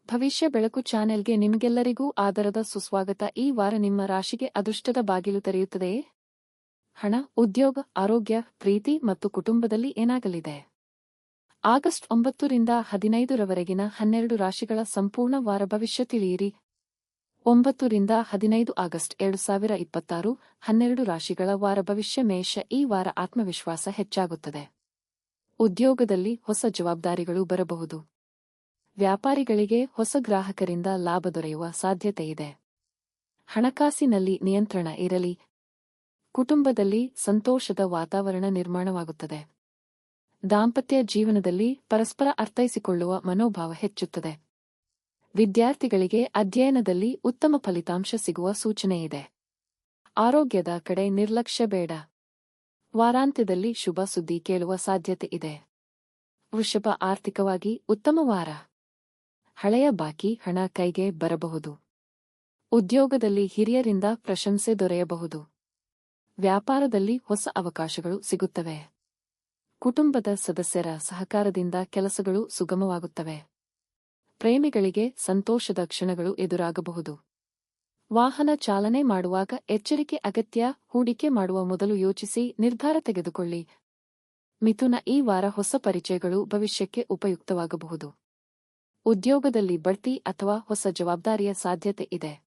ಭವಿಷ್ಯ ಬೆಳಕು ಚಾನೆಲ್ಗೆ ನಿಮಗೆಲ್ಲರಿಗೂ ಆದರದ ಸುಸ್ವಾಗತ. ಈ ವಾರ ನಿಮ್ಮ ರಾಶಿಗೆ ಅದೃಷ್ಟದ ಬಾಗಿಲು ತೆರೆಯುತ್ತದೆಯೇ? ಹಣ, ಉದ್ಯೋಗ, ಆರೋಗ್ಯ, ಪ್ರೀತಿ ಮತ್ತು ಕುಟುಂಬದಲ್ಲಿ ಏನಾಗಲಿದೆ? ಆಗಸ್ಟ್ 9 ರಿಂದ 15 ರವರೆಗಿನ 12 ರಾಶಿಗಳ ಸಂಪೂರ್ಣ ವಾರ ಭವಿಷ್ಯ ತಿಳಿಯಿರಿ. 9 ರಿಂದ 15 ಆಗಸ್ಟ್ 2026 12 ರಾಶಿಗಳ ವಾರ ಭವಿಷ್ಯ. ಮೇಷ, ಈ ವಾರ ಆತ್ಮವಿಶ್ವಾಸ ಹೆಚ್ಚಾಗುತ್ತದೆ. ಉದ್ಯೋಗದಲ್ಲಿ ಹೊಸ ಜವಾಬ್ದಾರಿಗಳು ಬರಬಹುದು. ವ್ಯಾಪಾರಿಗಳಿಗೆ ಹೊಸ ಗ್ರಾಹಕರಿಂದ ಲಾಭ ದೊರೆಯುವ ಸಾಧ್ಯತೆಯಿದೆ. ಹಣಕಾಸಿನಲ್ಲಿ ನಿಯಂತ್ರಣ ಇರಲಿ. ಕುಟುಂಬದಲ್ಲಿ ಸಂತೋಷದ ವಾತಾವರಣ ನಿರ್ಮಾಣವಾಗುತ್ತದೆ. ದಾಂಪತ್ಯ ಜೀವನದಲ್ಲಿ ಪರಸ್ಪರ ಅರ್ಥೈಸಿಕೊಳ್ಳುವ ಮನೋಭಾವ ಹೆಚ್ಚುತ್ತದೆ. ವಿದ್ಯಾರ್ಥಿಗಳಿಗೆ ಅಧ್ಯಯನದಲ್ಲಿ ಉತ್ತಮ ಫಲಿತಾಂಶ ಸಿಗುವ ಸೂಚನೆಯಿದೆ. ಆರೋಗ್ಯದ ಕಡೆ ನಿರ್ಲಕ್ಷ್ಯ ಬೇಡ. ವಾರಾಂತ್ಯದಲ್ಲಿ ಶುಭ ಸುದ್ದಿ ಕೇಳುವ ಸಾಧ್ಯತೆ ಇದೆ. ವೃಷಭ, ಆರ್ಥಿಕವಾಗಿ ಉತ್ತಮ ವಾರ. ಹಳೆಯ ಬಾಕಿ ಹಣ ಕೈಗೆ ಬರಬಹುದು. ಉದ್ಯೋಗದಲ್ಲಿ ಹಿರಿಯರಿಂದ ಪ್ರಶಂಸೆ ದೊರೆಯಬಹುದು. ವ್ಯಾಪಾರದಲ್ಲಿ ಹೊಸ ಅವಕಾಶಗಳು ಸಿಗುತ್ತವೆ. ಕುಟುಂಬದ ಸದಸ್ಯರ ಸಹಕಾರದಿಂದ ಕೆಲಸಗಳು ಸುಗಮವಾಗುತ್ತವೆ. ಪ್ರೇಮಿಗಳಿಗೆ ಸಂತೋಷದ ಕ್ಷಣಗಳು ಎದುರಾಗಬಹುದು. ವಾಹನ ಚಾಲನೆ ಮಾಡುವಾಗ ಎಚ್ಚರಿಕೆ ಅಗತ್ಯ. ಹೂಡಿಕೆ ಮಾಡುವ ಮೊದಲು ಯೋಚಿಸಿ ನಿರ್ಧಾರ ತೆಗೆದುಕೊಳ್ಳಿ. ಮಿಥುನ, ಈ ವಾರ ಹೊಸ ಪರಿಚಯಗಳು ಭವಿಷ್ಯಕ್ಕೆ ಉಪಯುಕ್ತವಾಗಬಹುದು. ಉದ್ಯೋಗದಲ್ಲಿ ಬಡ್ತಿ ಅಥವಾ ಹೊಸ ಜವಾಬ್ದಾರಿಯ ಸಾಧ್ಯತೆ ಇದೆ.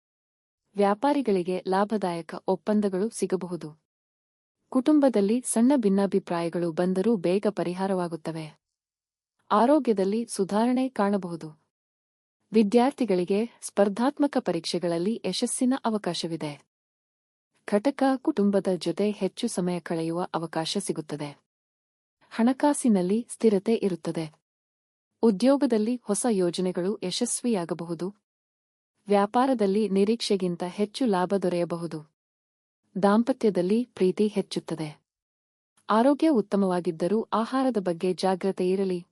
ವ್ಯಾಪಾರಿಗಳಿಗೆ ಲಾಭದಾಯಕ ಒಪ್ಪಂದಗಳು ಸಿಗಬಹುದು. ಕುಟುಂಬದಲ್ಲಿ ಸಣ್ಣ ಭಿನ್ನಾಭಿಪ್ರಾಯಗಳು ಬಂದರೂ ಬೇಗ ಪರಿಹಾರವಾಗುತ್ತವೆ. ಆರೋಗ್ಯದಲ್ಲಿ ಸುಧಾರಣೆ ಕಾಣಬಹುದು. ವಿದ್ಯಾರ್ಥಿಗಳಿಗೆ ಸ್ಪರ್ಧಾತ್ಮಕ ಪರೀಕ್ಷೆಗಳಲ್ಲಿ ಯಶಸ್ಸಿನ ಅವಕಾಶವಿದೆ. ಕಟಕ, ಕುಟುಂಬದ ಜೊತೆ ಹೆಚ್ಚು ಸಮಯ ಕಳೆಯುವ ಅವಕಾಶ ಸಿಗುತ್ತದೆ. ಹಣಕಾಸಿನಲ್ಲಿ ಸ್ಥಿರತೆ ಇರುತ್ತದೆ. ಉದ್ಯೋಗದಲ್ಲಿ ಹೊಸ ಯೋಜನೆಗಳು ಯಶಸ್ವಿಯಾಗಬಹುದು. ವ್ಯಾಪಾರದಲ್ಲಿ ನಿರೀಕ್ಷೆಗಿಂತ ಹೆಚ್ಚು ಲಾಭ ದೊರೆಯಬಹುದು. ದಾಂಪತ್ಯದಲ್ಲಿ ಪ್ರೀತಿ ಹೆಚ್ಚುತ್ತದೆ. ಆರೋಗ್ಯ ಉತ್ತಮವಾಗಿದ್ದರೂ ಆಹಾರದ ಬಗ್ಗೆ ಜಾಗ್ರತೆ ಇರಲಿ.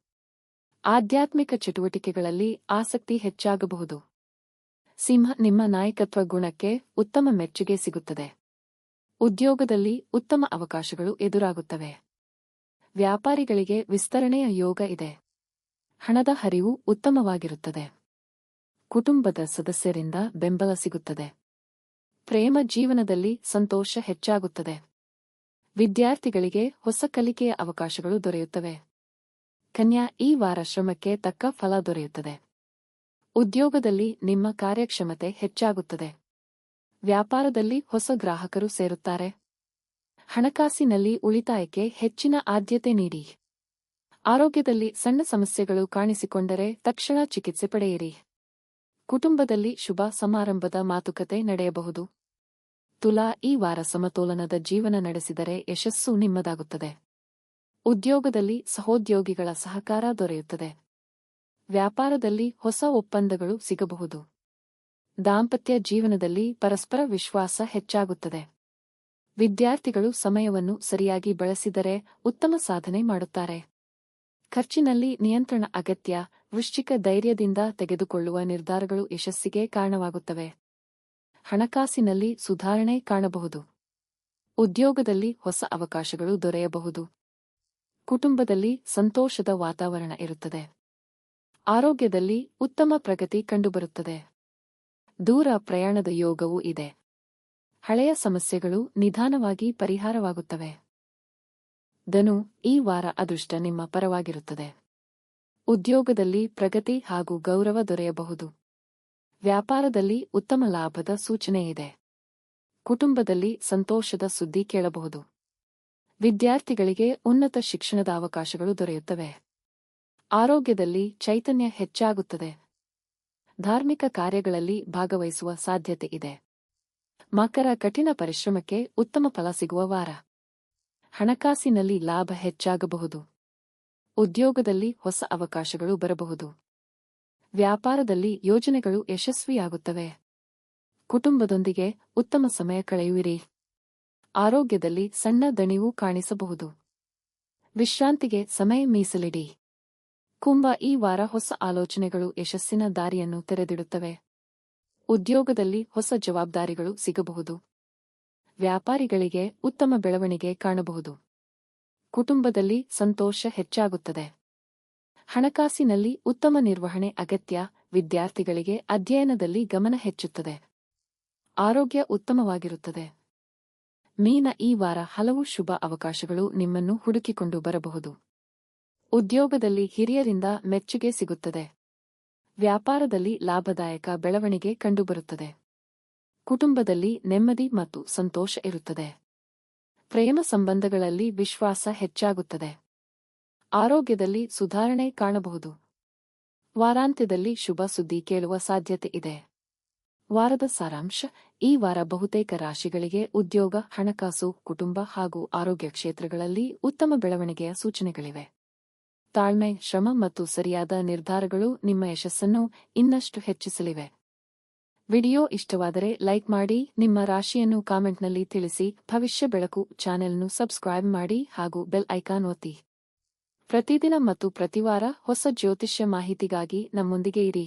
ಆಧ್ಯಾತ್ಮಿಕ ಚಟುವಟಿಕೆಗಳಲ್ಲಿ ಆಸಕ್ತಿ ಹೆಚ್ಚಾಗಬಹುದು. ಸಿಂಹ, ನಿಮ್ಮ ನಾಯಕತ್ವ ಗುಣಕ್ಕೆ ಉತ್ತಮ ಮೆಚ್ಚುಗೆ ಸಿಗುತ್ತದೆ. ಉದ್ಯೋಗದಲ್ಲಿ ಉತ್ತಮ ಅವಕಾಶಗಳು ಎದುರಾಗುತ್ತವೆ. ವ್ಯಾಪಾರಿಗಳಿಗೆ ವಿಸ್ತರಣೆಯ ಯೋಗ ಇದೆ. ಹಣದ ಹರಿವು ಉತ್ತಮವಾಗಿರುತ್ತದೆ. ಕುಟುಂಬದ ಸದಸ್ಯರಿಂದ ಬೆಂಬಲ ಸಿಗುತ್ತದೆ. ಪ್ರೇಮ ಜೀವನದಲ್ಲಿ ಸಂತೋಷ ಹೆಚ್ಚಾಗುತ್ತದೆ. ವಿದ್ಯಾರ್ಥಿಗಳಿಗೆ ಹೊಸ ಕಲಿಕೆಯ ಅವಕಾಶಗಳು ದೊರೆಯುತ್ತವೆ. ಕನ್ಯಾ, ಈ ವಾರ ಶ್ರಮಕ್ಕೆ ತಕ್ಕ ಫಲ ದೊರೆಯುತ್ತದೆ. ಉದ್ಯೋಗದಲ್ಲಿ ನಿಮ್ಮ ಕಾರ್ಯಕ್ಷಮತೆ ಹೆಚ್ಚಾಗುತ್ತದೆ. ವ್ಯಾಪಾರದಲ್ಲಿ ಹೊಸ ಗ್ರಾಹಕರು ಸೇರುತ್ತಾರೆ. ಹಣಕಾಸಿನಲ್ಲಿ ಉಳಿತಾಯಕ್ಕೆ ಹೆಚ್ಚಿನ ಆದ್ಯತೆ ನೀಡಿ. ಆರೋಗ್ಯದಲ್ಲಿ ಸಣ್ಣ ಸಮಸ್ಯೆಗಳು ಕಾಣಿಸಿಕೊಂಡರೆ ತಕ್ಷಣ ಚಿಕಿತ್ಸೆ ಪಡೆಯಿರಿ. ಕುಟುಂಬದಲ್ಲಿ ಶುಭ ಸಮಾರಂಭದ ಮಾತುಕತೆ ನಡೆಯಬಹುದು. ತುಲಾ, ಈ ವಾರ ಸಮತೋಲನದ ಜೀವನ ನಡೆಸಿದರೆ ಯಶಸ್ಸು ನಿಮ್ಮದಾಗುತ್ತದೆ. ಉದ್ಯೋಗದಲ್ಲಿ ಸಹೋದ್ಯೋಗಿಗಳ ಸಹಕಾರ ದೊರೆಯುತ್ತದೆ. ವ್ಯಾಪಾರದಲ್ಲಿ ಹೊಸ ಒಪ್ಪಂದಗಳು ಸಿಗಬಹುದು. ದಾಂಪತ್ಯ ಜೀವನದಲ್ಲಿ ಪರಸ್ಪರ ವಿಶ್ವಾಸ ಹೆಚ್ಚಾಗುತ್ತದೆ. ವಿದ್ಯಾರ್ಥಿಗಳು ಸಮಯವನ್ನು ಸರಿಯಾಗಿ ಬಳಸಿದರೆ ಉತ್ತಮ ಸಾಧನೆ ಮಾಡುತ್ತಾರೆ. ಖರ್ಚಿನಲ್ಲಿ ನಿಯಂತ್ರಣ ಅಗತ್ಯ. ವೃಶ್ಚಿಕ, ಧೈರ್ಯದಿಂದ ತೆಗೆದುಕೊಳ್ಳುವ ನಿರ್ಧಾರಗಳು ಯಶಸ್ಸಿಗೆ ಕಾರಣವಾಗುತ್ತವೆ. ಹಣಕಾಸಿನಲ್ಲಿ ಸುಧಾರಣೆ ಕಾಣಬಹುದು. ಉದ್ಯೋಗದಲ್ಲಿ ಹೊಸ ಅವಕಾಶಗಳು ದೊರೆಯಬಹುದು. ಕುಟುಂಬದಲ್ಲಿ ಸಂತೋಷದ ವಾತಾವರಣ ಇರುತ್ತದೆ. ಆರೋಗ್ಯದಲ್ಲಿ ಉತ್ತಮ ಪ್ರಗತಿ ಕಂಡುಬರುತ್ತದೆ. ದೂರ ಪ್ರಯಾಣದ ಯೋಗವೂ ಇದೆ. ಹಳೆಯ ಸಮಸ್ಯೆಗಳು ನಿಧಾನವಾಗಿ ಪರಿಹಾರವಾಗುತ್ತವೆ. ಧನು, ಈ ವಾರ ಅದೃಷ್ಟ ನಿಮ್ಮ ಪರವಾಗಿರುತ್ತದೆ. ಉದ್ಯೋಗದಲ್ಲಿ ಪ್ರಗತಿ ಹಾಗೂ ಗೌರವ ದೊರೆಯಬಹುದು. ವ್ಯಾಪಾರದಲ್ಲಿ ಉತ್ತಮ ಲಾಭದ ಸೂಚನೆಯಿದೆ. ಕುಟುಂಬದಲ್ಲಿ ಸಂತೋಷದ ಸುದ್ದಿ ಕೇಳಬಹುದು. ವಿದ್ಯಾರ್ಥಿಗಳಿಗೆ ಉನ್ನತ ಶಿಕ್ಷಣದ ಅವಕಾಶಗಳು ದೊರೆಯುತ್ತವೆ. ಆರೋಗ್ಯದಲ್ಲಿ ಚೈತನ್ಯ ಹೆಚ್ಚಾಗುತ್ತದೆ. ಧಾರ್ಮಿಕ ಕಾರ್ಯಗಳಲ್ಲಿ ಭಾಗವಹಿಸುವ ಸಾಧ್ಯತೆ ಇದೆ. ಮಕರ, ಕಠಿಣ ಪರಿಶ್ರಮಕ್ಕೆ ಉತ್ತಮ ಫಲ ಸಿಗುವ ವಾರ. ಹಣಕಾಸಿನಲ್ಲಿ ಲಾಭ ಹೆಚ್ಚಾಗಬಹುದು. ಉದ್ಯೋಗದಲ್ಲಿ ಹೊಸ ಅವಕಾಶಗಳು ಬರಬಹುದು. ವ್ಯಾಪಾರದಲ್ಲಿ ಯೋಜನೆಗಳು ಯಶಸ್ವಿಯಾಗುತ್ತವೆ. ಕುಟುಂಬದೊಂದಿಗೆ ಉತ್ತಮ ಸಮಯ ಕಳೆಯುವಿರಿ. ಆರೋಗ್ಯದಲ್ಲಿ ಸಣ್ಣ ದಣಿವು ಕಾಣಿಸಬಹುದು. ವಿಶ್ರಾಂತಿಗೆ ಸಮಯ ಮೀಸಲಿಡಿ. ಕುಂಭ, ಈ ವಾರ ಹೊಸ ಆಲೋಚನೆಗಳು ಯಶಸ್ಸಿನ ದಾರಿಯನ್ನು ತೆರೆದಿಡುತ್ತವೆ. ಉದ್ಯೋಗದಲ್ಲಿ ಹೊಸ ಜವಾಬ್ದಾರಿಗಳು ಸಿಗಬಹುದು. ವ್ಯಾಪಾರಿಗಳಿಗೆ ಉತ್ತಮ ಬೆಳವಣಿಗೆ ಕಾಣಬಹುದು. ಕುಟುಂಬದಲ್ಲಿ ಸಂತೋಷ ಹೆಚ್ಚಾಗುತ್ತದೆ. ಹಣಕಾಸಿನಲ್ಲಿ ಉತ್ತಮ ನಿರ್ವಹಣೆ ಅಗತ್ಯ. ವಿದ್ಯಾರ್ಥಿಗಳಿಗೆ ಅಧ್ಯಯನದಲ್ಲಿ ಗಮನ ಹೆಚ್ಚುತ್ತದೆ. ಆರೋಗ್ಯ ಉತ್ತಮವಾಗಿರುತ್ತದೆ. ಮೀನ, ಈ ವಾರ ಹಲವು ಶುಭ ಅವಕಾಶಗಳು ನಿಮ್ಮನ್ನು ಹುಡುಕಿಕೊಂಡು ಬರಬಹುದು. ಉದ್ಯೋಗದಲ್ಲಿ ಹಿರಿಯರಿಂದ ಮೆಚ್ಚುಗೆ ಸಿಗುತ್ತದೆ. ವ್ಯಾಪಾರದಲ್ಲಿ ಲಾಭದಾಯಕ ಬೆಳವಣಿಗೆ ಕಂಡುಬರುತ್ತದೆ. ಕುಟುಂಬದಲ್ಲಿ ನೆಮ್ಮದಿ ಮತ್ತು ಸಂತೋಷ ಇರುತ್ತದೆ. ಪ್ರೇಮ ಸಂಬಂಧಗಳಲ್ಲಿ ವಿಶ್ವಾಸ ಹೆಚ್ಚಾಗುತ್ತದೆ. ಆರೋಗ್ಯದಲ್ಲಿ ಸುಧಾರಣೆ ಕಾಣಬಹುದು. ವಾರಾಂತ್ಯದಲ್ಲಿ ಶುಭ ಸುದ್ದಿ ಕೇಳುವ ಸಾಧ್ಯತೆ ಇದೆ. ವಾರದ ಸಾರಾಂಶ: ಈ ವಾರ ಬಹುತೇಕ ರಾಶಿಗಳಿಗೆ ಉದ್ಯೋಗ, ಹಣಕಾಸು, ಕುಟುಂಬ ಹಾಗೂ ಆರೋಗ್ಯ ಕ್ಷೇತ್ರಗಳಲ್ಲಿ ಉತ್ತಮ ಬೆಳವಣಿಗೆಯ ಸೂಚನೆಗಳಿವೆ. ತಾಳ್ಮೆ, ಶ್ರಮ ಮತ್ತು ಸರಿಯಾದ ನಿರ್ಧಾರಗಳು ನಿಮ್ಮ ಯಶಸ್ಸನ್ನು ಇನ್ನಷ್ಟು ಹೆಚ್ಚಿಸಲಿವೆ. ವಿಡಿಯೋ ಇಷ್ಟವಾದರೆ ಲೈಕ್ ಮಾಡಿ, ನಿಮ್ಮ ರಾಶಿಯನ್ನು ಕಾಮೆಂಟ್ನಲ್ಲಿ ತಿಳಿಸಿ. ಭವಿಷ್ಯ ಬೆಳಕು ಚಾನೆಲ್ನ್ನು ಸಬ್ಸ್ಕ್ರೈಬ್ ಮಾಡಿ ಹಾಗೂ ಬೆಲ್ ಐಕಾನ್ ಒತ್ತಿ. ಪ್ರತಿದಿನ ಮತ್ತು ಪ್ರತಿವಾರ ಹೊಸ ಜ್ಯೋತಿಷ್ಯ ಮಾಹಿತಿಗಾಗಿ ನಮ್ಮೊಂದಿಗೆ ಇರಿ.